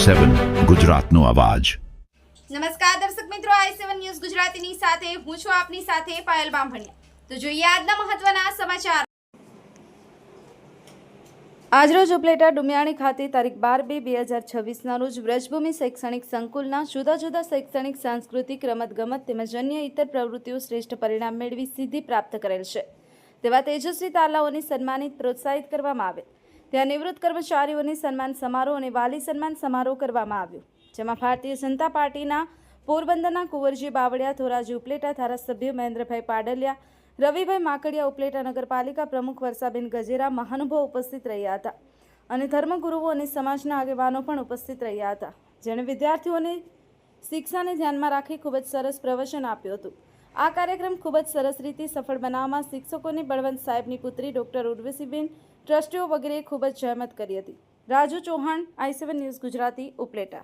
i7 ગુજરાતનો અવાજ। નમસ્કાર દર્શક મિત્રો, i7 ન્યૂઝ ગુજરાતીની સાથે હું છું આપની સાથે પાયલ બામભણિયા। તો જોઈએ આજના મહત્વના સમાચાર। આજરોજ ઉપલેટા ડુમિયાણી ખાતે તારીખ 12/2/2026ના રોજ વ્રજભૂમિ શૈક્ષણિક સંકુલના જુદા જુદા શૈક્ષણિક સાંસ્કૃતિક રમતગમત તેમજ અન્ય ઇતર પ્રવૃત્તિઓ શ્રેષ્ઠ પરિણામ મેળવી સિદ્ધિ પ્રાપ્ત કરેલ છે તેવા તેજસ્વી તાલાઓને સન્માનિત પ્રોત્સાહિત કરવામાં આવે। ત્યાં નિવૃત્ત કર્મચારીઓને સન્માન સમારોહ અને વાલી સન્માન સમારોહ કરવામાં આવ્યો, જેમાં ભારતીય જનતા પાર્ટીના પોરબંદરના કુંવરજી બાવળિયા, ધોરાજી ઉપલેટા ધારાસભ્ય મહેન્દ્રભાઈ પાડલિયા, રવિભાઈ માકડિયા, ઉપલેટા નગરપાલિકા પ્રમુખ વર્ષાબેન ગજેરા મહાનુભાવો ઉપસ્થિત રહ્યા હતા અને ધર્મગુરુઓ અને સમાજના આગેવાનો પણ ઉપસ્થિત રહ્યા હતા, જેણે વિદ્યાર્થીઓને શિક્ષાને ધ્યાનમાં રાખી ખૂબ જ સરસ પ્રવચન આપ્યું હતું। આ કાર્યક્રમ ખૂબ જ સરસ રીતે સફળ બનાવવામાં શિક્ષકોને બળવંત સાહેબની પુત્રી ડૉક્ટર ઉર્વશીબેન, ટ્રસ્ટીઓ વગેરેએ ખૂબ જ જહેમત કરી હતી। Raju Chauhan, i7 news Gujarati, Upleta.